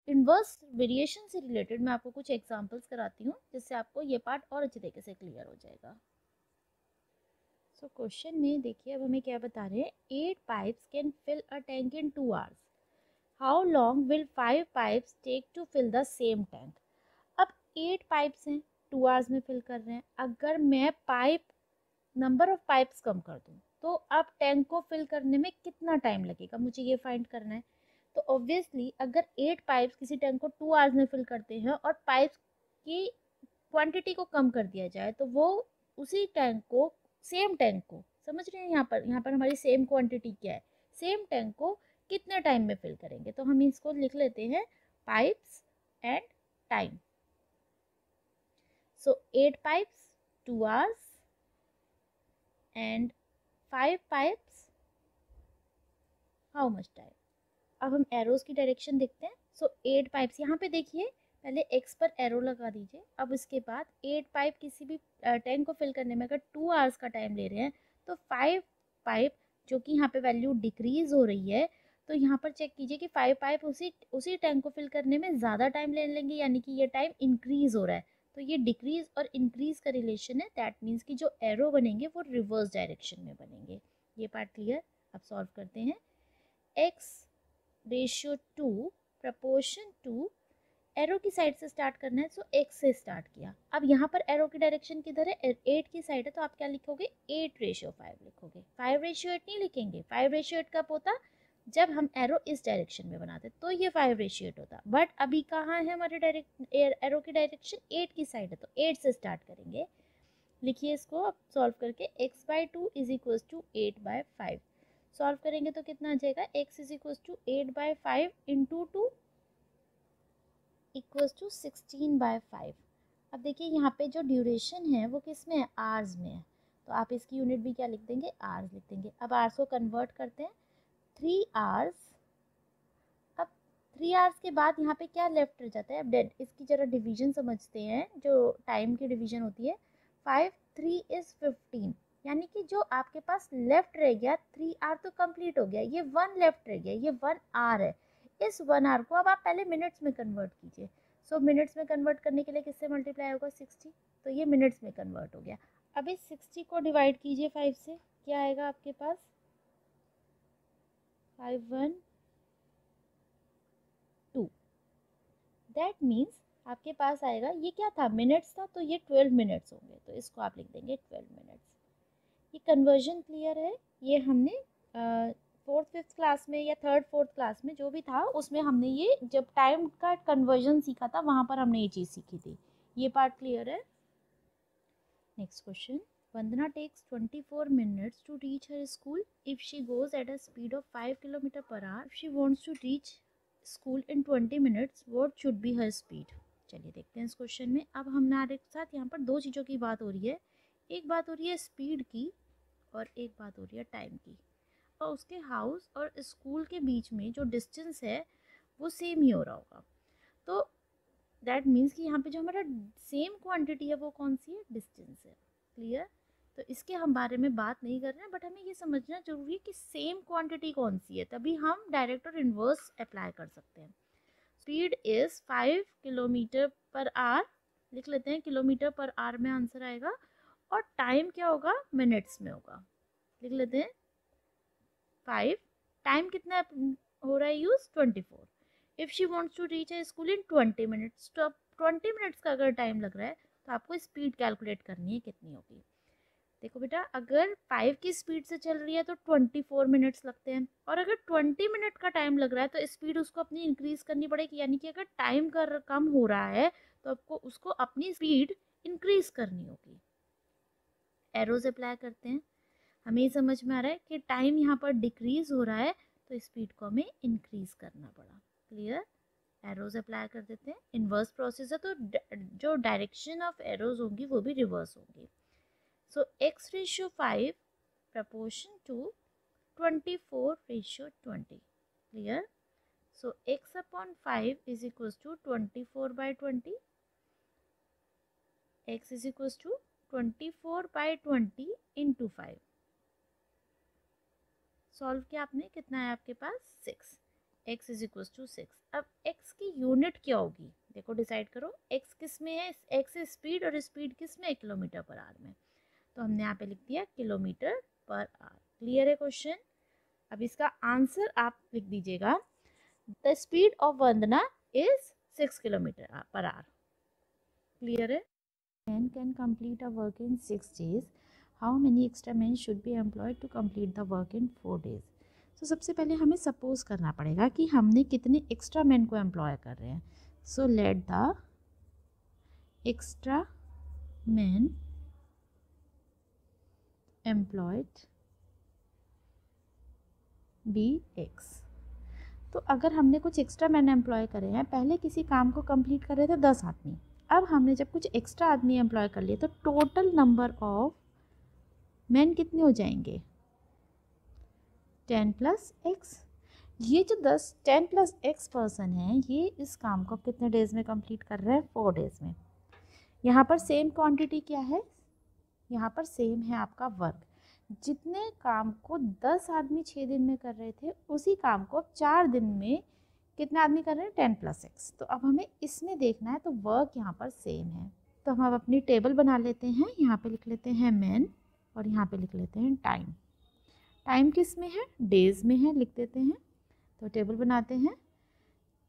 Inverse variation से related मैं आपको कुछ एग्जांपल्स कराती हूँ जिससे आपको ये पार्ट और अच्छे तरीके से क्लियर हो जाएगा। सो क्वेश्चन में देखिए अब हमें क्या बता रहे हैं, 8 pipes can fill a tank in 2 hours, how long will 5 pipes take to fill the same tank. अब 8 पाइप्स हैं, 2 आवर्स में फिल कर रहे हैं। अगर मैं पाइप नंबर ऑफ पाइप्स कम कर दूं तो अब टैंक को फिल करने में कितना टाइम लगेगा, मुझे ये फाइंड करना है। तो ऑब्वियसली अगर 8 पाइप्स किसी टैंक को 2 आवर्स में फिल करते हैं और पाइप्स की क्वांटिटी को कम कर दिया जाए तो वो उसी टैंक को, सेम टैंक को, समझ रहे हैं यहाँ पर हमारी सेम क्वांटिटी क्या है, सेम टैंक को कितने टाइम में फिल करेंगे। तो हम इसको लिख लेते हैं pipes and time. So 8 pipes 2 hours and 5 pipes how much time. अब हम एरोज की डायरेक्शन देखते हैं। सो 8 पाइप्स, यहाँ पे देखिए पहले एक्स पर एरो लगा दीजिए। अब इसके बाद 8 पाइप किसी भी टैंक को फिल करने में अगर 2 आवर्स का टाइम ले रहे हैं तो 5 पाइप, जो कि यहाँ पे वैल्यू डिक्रीज हो रही है, तो यहाँ पर चेक कीजिए कि 5 पाइप उसी टैंक को फिल करने में ज़्यादा टाइम ले लेंगे, यानी कि ये टाइम इंक्रीज हो रहा है। तो ये डिक्रीज और इंक्रीज का रिलेशन है, दैट मीन्स कि जो एरो बनेंगे वो रिवर्स डायरेक्शन में बनेंगे। ये पार्ट क्लियर। अब सॉल्व करते हैं। X ratio 2 proportion to, arrow की साइड से स्टार्ट करना है, सो एक्स से स्टार्ट किया। अब यहाँ पर एरो की डायरेक्शन किधर है, 8 की साइड है, तो आप क्या लिखोगे, 8 रेशियो 5 लिखोगे। 5 रेशियो 8 नहीं लिखेंगे। 5 रेशियो 8 कब होता, जब हम एरो इस डायरेक्शन में बनाते तो ये 5 रेशियो 8 होता। बट अभी कहाँ है हमारे एरो की डायरेक्शन 8 की साइड है, तो 8 से स्टार्ट करेंगे। लिखिए इसको अब सॉल्व करके, x/2 is equal to 8/5। Solve करेंगे तो कितना आ जाएगा, x is equal to 8/5 into 2 equals to 16/5। अब देखिए यहाँ पे जो ड्यूरेशन है वो किस में है, आवर्स में है, तो आप इसकी यूनिट भी क्या लिख देंगे, आवर्स लिख देंगे। अब आवर्स को कन्वर्ट करते हैं, 3 आवर्स। अब 3 आवर्स के बाद यहाँ पे क्या लेफ्ट रह जाता है, अब डेड, इसकी जरा डिवीजन समझते हैं, जो टाइम की डिवीजन होती है। 5 3 इज 15, यानी कि जो आपके पास लेफ्ट रह गया, 3 आवर तो कंप्लीट हो गया, ये 1 लेफ्ट रह गया, ये 1 आवर है। इस 1 आवर को अब आप पहले मिनट्स में कन्वर्ट कीजिए। सो मिनट्स में कन्वर्ट करने के लिए किससे मल्टीप्लाई होगा, 60, तो ये मिनट्स में कन्वर्ट हो गया। अब इस 60 को डिवाइड कीजिए 5 से, क्या आएगा आपके पास, 5 1 2। दैट मीन्स आपके पास आएगा, ये क्या था, मिनट्स था, तो ये 12 मिनट्स होंगे, तो इसको आप लिख देंगे 12 मिनट्स। ये कन्वर्जन क्लियर है। ये हमने 4th-5th क्लास में या 3rd-4th क्लास में जो भी था उसमें हमने ये जब टाइम का कन्वर्जन सीखा था वहाँ पर हमने ये चीज़ सीखी थी। ये पार्ट क्लियर है। Next question, Vandana takes 24 minutes to reach her school if she goes at a speed of 5 km per hour. If she wants to reach school in 20 minutes, what should be her speed? चलिए देखते हैं इस question में। अब हमारे साथ यहाँ पर दो चीज़ों की बात हो रही है, एक बात हो रही है स्पीड की और एक बात हो रही है टाइम की। और उसके हाउस और स्कूल के बीच में जो डिस्टेंस है वो सेम ही हो रहा होगा, तो दैट मीन्स कि यहाँ पे जो हमारा सेम क्वांटिटी है वो कौन सी है, डिस्टेंस है। क्लियर। तो इसके हम बारे में बात नहीं कर रहे हैं, बट हमें ये समझना जरूरी है कि सेम क्वांटिटी कौन सी है, तभी हम डायरेक्ट और इन्वर्स अप्लाई कर सकते हैं। Speed is 5 kilometre per hour, लिख लेते हैं, किलोमीटर पर आवर में आंसर आएगा, और टाइम क्या होगा, मिनट्स में होगा, लिख लेते हैं 5। टाइम कितना हो रहा है use, 24। If she wants to reach a school in 20 minutes, तो अब 20 मिनट्स का अगर टाइम लग रहा है तो आपको स्पीड कैलकुलेट करनी है कितनी होगी। देखो बेटा, अगर 5 की स्पीड से चल रही है तो 24 मिनट्स लगते हैं, और अगर 20 मिनट का टाइम लग रहा है तो स्पीड उसको अपनी इंक्रीज करनी पड़ेगी, यानी कि अगर टाइम का कम हो रहा है तो आपको उसको अपनी स्पीड इंक्रीज करनी होगी। एरोज अप्लाई करते हैं, हमें ये समझ में आ रहा है कि टाइम यहाँ पर डिक्रीज हो रहा है तो स्पीड को हमें इंक्रीज करना पड़ा। क्लियर। एरोज अप्लाई कर देते हैं, इनवर्स प्रोसेस है तो जो डायरेक्शन ऑफ एरोज होंगी वो भी रिवर्स होंगी। So x ratio 5 proportion to 24 ratio 20। Clear. So x upon 5 is equal to 24/20, x is equal to 24/20 into 5। Solve किया आपने, कितना है आपके पास, 6। x is equal to 6। अब x की यूनिट क्या होगी, देखो डिसाइड करो, x किस में है, x है स्पीड, और स्पीड किस में है, किलोमीटर पर आवर में। तो हमने यहाँ पे लिख दिया किलोमीटर पर आवर। क्लियर है क्वेश्चन। अब इसका आंसर आप लिख दीजिएगा, the speed of Vandana is 6 kilometre per hour. Clear है। Man can complete a work in 6 days. How many extra men should be employed to complete the work in 4 days? तो सबसे पहले हमें सपोज करना पड़ेगा कि हमने कितने एक्स्ट्रा मैन को एम्प्लॉय कर रहे हैं। So let the extra man employed be x. तो अगर हमने कुछ एक्स्ट्रा मैन एम्प्लॉय करे हैं, पहले किसी काम को कंप्लीट कर रहे थे 10 आदमी, अब हमने जब कुछ एक्स्ट्रा आदमी एम्प्लॉय कर लिए तो टोटल नंबर ऑफ मैन कितने हो जाएंगे, 10 प्लस एक्स। ये जो 10 प्लस एक्स पर्सन है, ये इस काम को कितने डेज में कंप्लीट कर रहे हैं, 4 डेज में। यहाँ पर सेम क्वांटिटी क्या है, यहाँ पर सेम है आपका वर्क। जितने काम को 10 आदमी 6 दिन में कर रहे थे, उसी काम को अब 4 दिन में कितने आदमी कर रहे हैं, 10 प्लस एक्स। तो अब हमें इसमें देखना है, तो वर्क यहाँ पर सेम है। तो हम अब अपनी टेबल बना लेते हैं। यहाँ पे लिख लेते हैं मैन, और यहाँ पे लिख लेते हैं टाइम। टाइम किस में है, डेज में है, लिख देते हैं। तो टेबल बनाते हैं।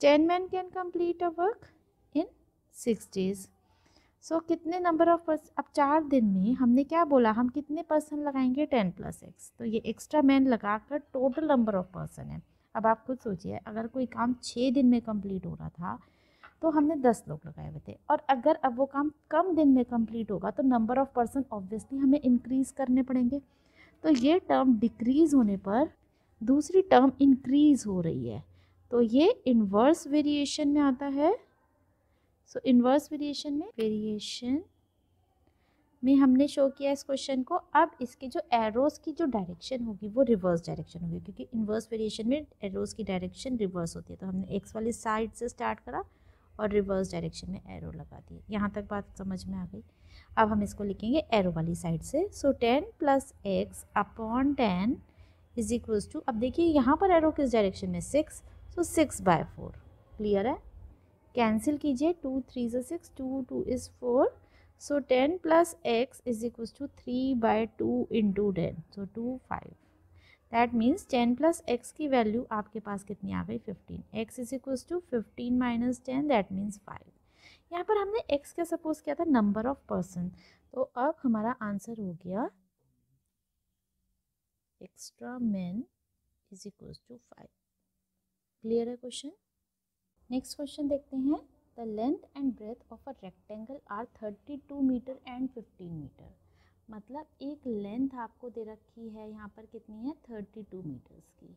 10 man can complete a work in 6 days. So कितने नंबर ऑफ पर्सन, अब 4 दिन में हमने क्या बोला, हम कितने पर्सन लगाएंगे, 10 प्लस एक्स। तो ये एक्स्ट्रा मैन लगाकर टोटल नंबर ऑफ पर्सन है। अब आप खुद सोचिए, अगर कोई काम 6 दिन में कंप्लीट हो रहा था तो हमने 10 लोग लगाए हुए थे, और अगर अब वो काम कम दिन में कंप्लीट होगा तो नंबर ऑफ पर्सन ऑब्वियसली हमें इंक्रीज करने पड़ेंगे। तो ये टर्म डिक्रीज होने पर दूसरी टर्म इंक्रीज हो रही है, तो ये इन्वर्स वेरिएशन में आता है। सो इन्वर्स वेरिएशन में हमने शो किया इस क्वेश्चन को। अब इसके जो एरोस की जो डायरेक्शन होगी वो रिवर्स डायरेक्शन होगी, क्योंकि इन्वर्स वेरिएशन में एरोस की डायरेक्शन रिवर्स होती है। तो हमने एक्स वाली साइड से स्टार्ट करा और रिवर्स डायरेक्शन में एरो लगा दिए। यहाँ तक बात समझ में आ गई। अब हम इसको लिखेंगे एरो वाली साइड से। So 10 plus x upon 10 is equals to, अब देखिए यहाँ पर एरो किस डायरेक्शन में, 6, सो 6/4। क्लियर है। कैंसिल कीजिए, 2 3 से 6, 2 2 is 4। So 10 plus x is equals to 3/2 into 10, so 2 5। That means 10 plus x की वैल्यू आपके पास कितनी आ गई, 15। X is equals to 15 minus 10, that means 5। यहाँ पर हमने एक्स क्या सपोज किया था, नंबर ऑफ पर्सन। तो अब हमारा आंसर हो गया extra man is equals to 5। Clear है क्वेश्चन। नेक्स्ट क्वेश्चन देखते हैं। The length and breadth of a rectangle are 32 metre and 15 metre. मतलब एक लेंथ आपको दे रखी है, यहाँ पर कितनी है, 32 मीटर्स की,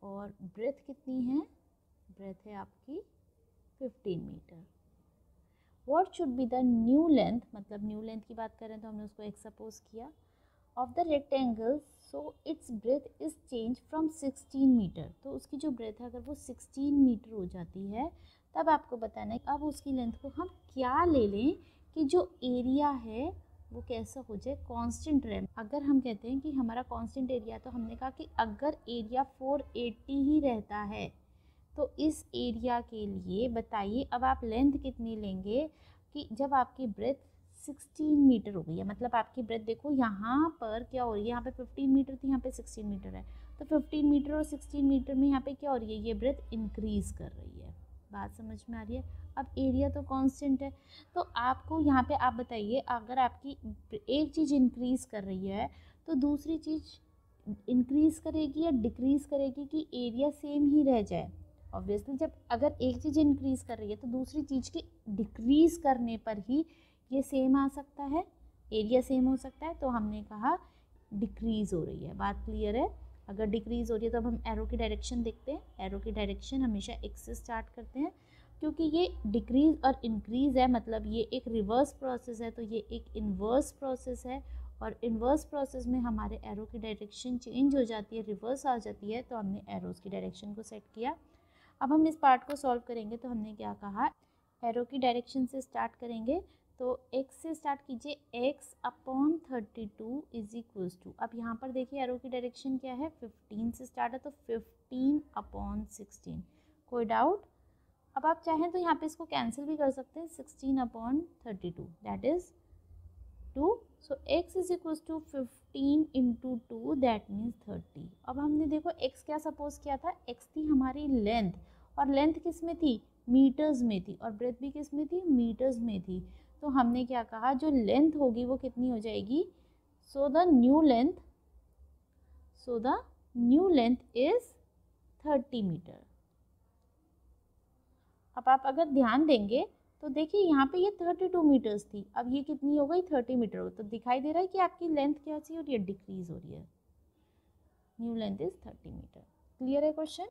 और ब्रेथ कितनी है, ब्रेथ है आपकी 15 metre. What should be the new length, मतलब न्यू लेंथ की बात करें तो हमने उसको एक सपोज किया, of the rectangle, so its breadth is change from 16 metre. तो उसकी जो ब्रेथ है अगर वो 16 मीटर हो जाती है, तब आपको बताना है अब उसकी लेंथ को हम क्या ले लें कि जो एरिया है वो कैसा हो जाए, कांस्टेंट रहे। अगर हम कहते हैं कि हमारा कांस्टेंट एरिया, तो हमने कहा कि अगर एरिया 480 ही रहता है तो इस एरिया के लिए बताइए अब आप लेंथ कितनी लेंगे, कि जब आपकी ब्रेथ 16 मीटर हो गई है, मतलब आपकी ब्रेथ देखो यहाँ पर क्या हो रही है, यहाँ पे 15 मीटर थी, यहाँ पे 16 मीटर है, तो 15 मीटर और 16 मीटर में यहाँ पे क्या हो रही है, ये ब्रेथ इंक्रीज कर रही है। बात समझ में आ रही है। अब एरिया तो कांस्टेंट है, तो आपको यहाँ पे आप बताइए, अगर आपकी एक चीज़ इंक्रीज कर रही है तो दूसरी चीज़ इंक्रीज करेगी या डिक्रीज करेगी कि एरिया सेम ही रह जाए। ऑब्वियसली जब अगर एक चीज़ इंक्रीज कर रही है तो दूसरी चीज़ के डिक्रीज करने पर ही ये सेम आ सकता है, एरिया सेम हो सकता है। तो हमने कहा डिक्रीज हो रही है। बात क्लियर है। अगर डिक्रीज हो रही है तो अब हम एरो की डायरेक्शन देखते हैं। एरो की डायरेक्शन हमेशा एक्स से स्टार्ट करते हैं, क्योंकि ये डिक्रीज और इंक्रीज है, मतलब ये एक रिवर्स प्रोसेस है, तो ये एक इन्वर्स प्रोसेस है, और इन्वर्स प्रोसेस में हमारे एरो की डायरेक्शन चेंज हो जाती है, रिवर्स आ जाती है, तो हमने एरोस की डायरेक्शन को सेट किया। अब हम इस पार्ट को सॉल्व करेंगे, तो हमने क्या कहा, एरो की डायरेक्शन से स्टार्ट करेंगे तो x से स्टार्ट कीजिए, x/32 इज इक्वल्स टू, अब यहाँ पर देखिए एरो की डायरेक्शन क्या है, 15 से स्टार्ट है तो 15/16, कोई डाउट। अब आप चाहें तो यहाँ पे इसको कैंसिल भी कर सकते हैं, 16/32 that is 2, so x is equals to 15 × 2 that means 30। अब हमने देखो x क्या सपोज किया था, x थी हमारी लेंथ, और लेंथ किस में थी, मीटर्स में थी, और ब्रेथ भी किस में थी, मीटर्स में थी। तो हमने क्या कहा, जो लेंथ होगी वो कितनी हो जाएगी, so the new length is 30 metre. अब आप अगर ध्यान देंगे तो देखिए यहाँ पे ये 32 मीटर्स थी, अब ये कितनी हो गई, 30 मीटर हो, तो दिखाई दे रहा है कि आपकी लेंथ क्या सी हो रही है, डिक्रीज हो रही है। New length is 30 metre. Clear है क्वेश्चन।